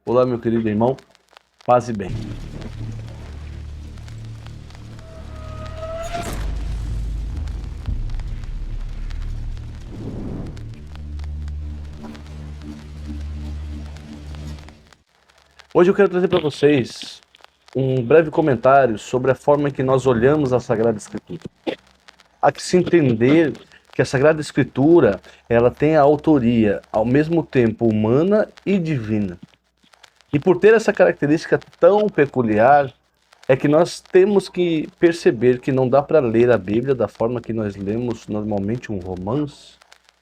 Olá, meu querido irmão, paz e bem. Hoje eu quero trazer para vocês um breve comentário sobre a forma que nós olhamos a Sagrada Escritura. Há que se entender que a Sagrada Escritura ela tem a autoria ao mesmo tempo humana e divina. E por ter essa característica tão peculiar, é que nós temos que perceber que não dá para ler a Bíblia da forma que nós lemos normalmente um romance,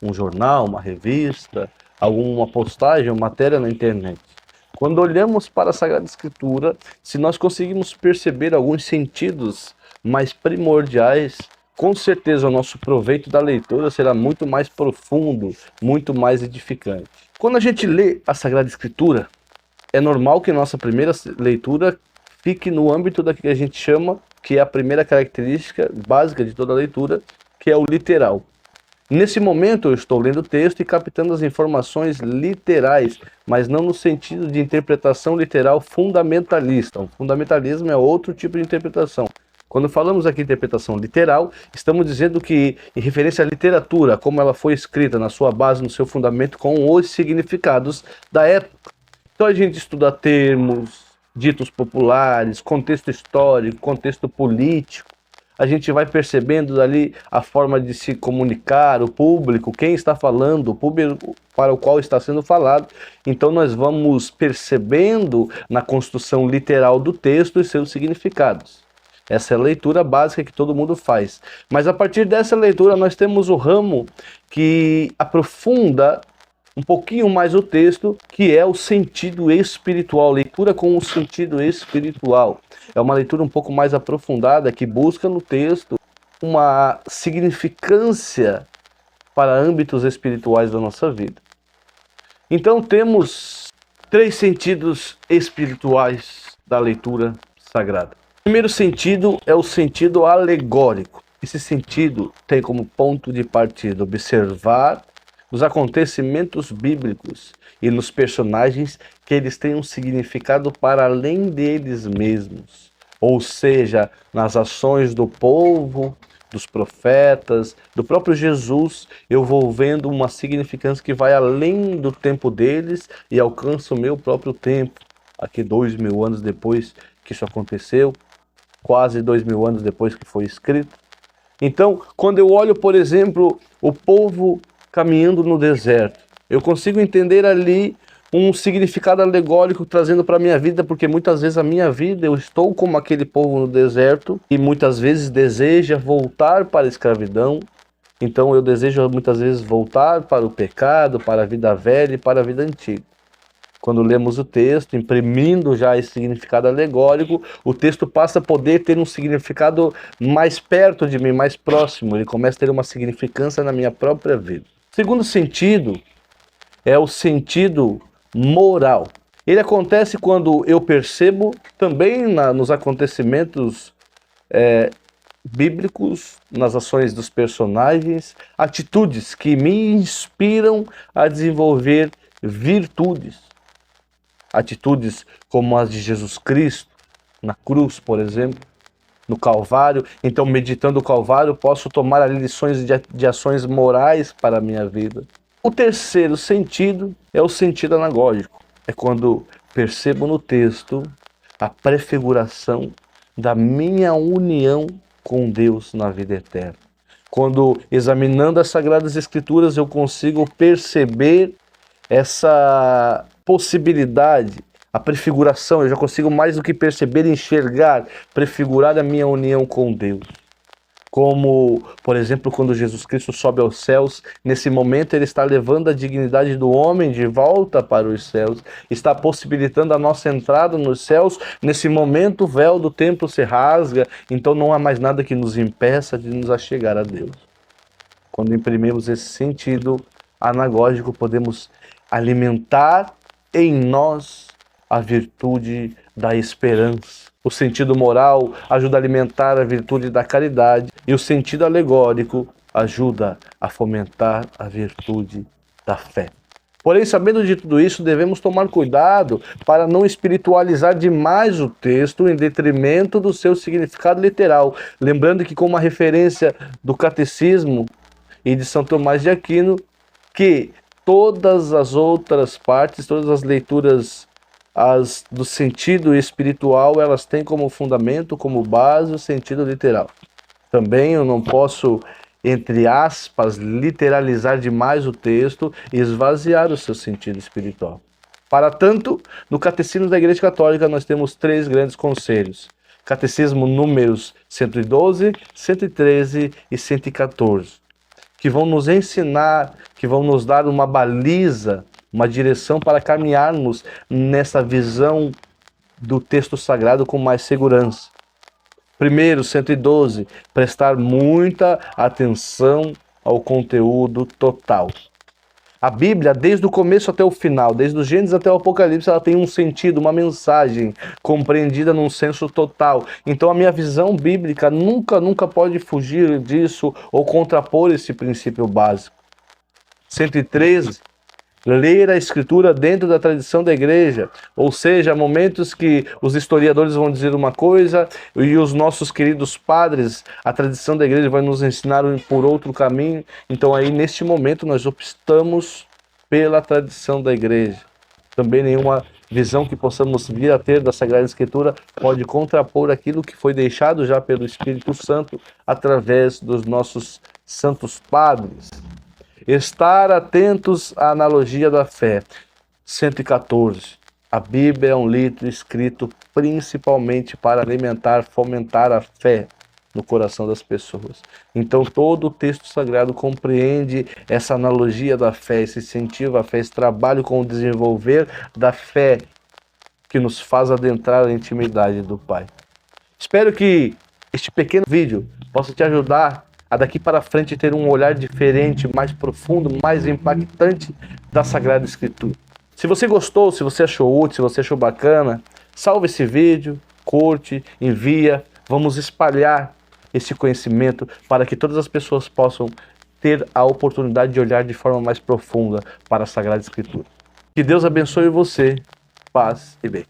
um jornal, uma revista, alguma postagem ou matéria na internet. Quando olhamos para a Sagrada Escritura, se nós conseguimos perceber alguns sentidos mais primordiais, com certeza o nosso proveito da leitura será muito mais profundo, muito mais edificante. Quando a gente lê a Sagrada Escritura, é normal que nossa primeira leitura fique no âmbito da que a gente chama, que é a primeira característica básica de toda leitura, que é o literal. Nesse momento eu estou lendo o texto e captando as informações literais, mas não no sentido de interpretação literal fundamentalista. O fundamentalismo é outro tipo de interpretação. Quando falamos aqui de interpretação literal, estamos dizendo que, em referência à literatura, como ela foi escrita na sua base, no seu fundamento, com os significados da época. Então a gente estuda termos, ditos populares, contexto histórico, contexto político. A gente vai percebendo dali a forma de se comunicar, o público, quem está falando, o público para o qual está sendo falado. Então nós vamos percebendo na construção literal do texto e seus significados. Essa é a leitura básica que todo mundo faz. Mas a partir dessa leitura nós temos o ramo que aprofunda um pouquinho mais o texto, que é o sentido espiritual, leitura com o sentido espiritual. É uma leitura um pouco mais aprofundada, que busca no texto uma significância para âmbitos espirituais da nossa vida. Então temos três sentidos espirituais da leitura sagrada. O primeiro sentido é o sentido alegórico. Esse sentido tem como ponto de partida observar nos acontecimentos bíblicos e nos personagens que eles têm um significado para além deles mesmos. Ou seja, nas ações do povo, dos profetas, do próprio Jesus, eu vou vendo uma significância que vai além do tempo deles e alcança o meu próprio tempo. Aqui 2000 anos depois que isso aconteceu, quase 2000 anos depois que foi escrito. Então, quando eu olho, por exemplo, o povo caminhando no deserto, eu consigo entender ali um significado alegórico trazendo para a minha vida, porque muitas vezes a minha vida, eu estou como aquele povo no deserto e muitas vezes deseja voltar para a escravidão. Então eu desejo muitas vezes voltar para o pecado, para a vida velha e para a vida antiga. Quando lemos o texto, imprimindo já esse significado alegórico, o texto passa a poder ter um significado mais perto de mim, mais próximo. Ele começa a ter uma significância na minha própria vida. O segundo sentido é o sentido moral. Ele acontece quando eu percebo também nos acontecimentos bíblicos, nas ações dos personagens, atitudes que me inspiram a desenvolver virtudes. Atitudes como as de Jesus Cristo, na cruz, por exemplo, no Calvário. Então, meditando o Calvário, posso tomar ali lições de ações morais para a minha vida. O terceiro sentido é o sentido anagógico. É quando percebo no texto a prefiguração da minha união com Deus na vida eterna. Quando, examinando as Sagradas Escrituras, eu consigo perceber essa possibilidade, a prefiguração, eu já consigo mais do que perceber, enxergar, prefigurar a minha união com Deus. Como, por exemplo, quando Jesus Cristo sobe aos céus, nesse momento ele está levando a dignidade do homem de volta para os céus, está possibilitando a nossa entrada nos céus. Nesse momento o véu do templo se rasga, então não há mais nada que nos impeça de nos achegar a Deus. Quando imprimimos esse sentido anagógico, podemos alimentar em nós a virtude da esperança. O sentido moral ajuda a alimentar a virtude da caridade e o sentido alegórico ajuda a fomentar a virtude da fé. Porém, sabendo de tudo isso, devemos tomar cuidado para não espiritualizar demais o texto em detrimento do seu significado literal. Lembrando que, com uma referência do Catecismo e de São Tomás de Aquino, que todas as outras partes, todas as leituras do sentido espiritual, elas têm como fundamento, como base, o sentido literal. Também eu não posso, entre aspas, literalizar demais o texto e esvaziar o seu sentido espiritual. Para tanto, no Catecismo da Igreja Católica nós temos 3 grandes conselhos. Catecismo números 112, 113 e 114, que vão nos ensinar, que vão nos dar uma baliza, uma direção para caminharmos nessa visão do texto sagrado com mais segurança. Primeiro, 112, prestar muita atenção ao conteúdo total. A Bíblia, desde o começo até o final, desde o Gênesis até o Apocalipse, ela tem um sentido, uma mensagem compreendida num senso total. Então a minha visão bíblica nunca pode fugir disso ou contrapor esse princípio básico. 113, ler a Escritura dentro da tradição da igreja, ou seja, momentos que os historiadores vão dizer uma coisa e os nossos queridos padres, a tradição da igreja vai nos ensinar por outro caminho. Então aí neste momento nós optamos pela tradição da igreja. Também nenhuma visão que possamos vir a ter da Sagrada Escritura pode contrapor aquilo que foi deixado já pelo Espírito Santo através dos nossos santos padres. Estar atentos à analogia da fé. 114. A Bíblia é um livro escrito principalmente para alimentar, fomentar a fé no coração das pessoas. Então todo o texto sagrado compreende essa analogia da fé, esse incentivo à fé, esse trabalho com o desenvolver da fé que nos faz adentrar a intimidade do Pai. Espero que este pequeno vídeo possa te ajudar a daqui para frente ter um olhar diferente, mais profundo, mais impactante da Sagrada Escritura. Se você gostou, se você achou útil, se você achou bacana, salve esse vídeo, curte, envia, vamos espalhar esse conhecimento para que todas as pessoas possam ter a oportunidade de olhar de forma mais profunda para a Sagrada Escritura. Que Deus abençoe você, paz e bem.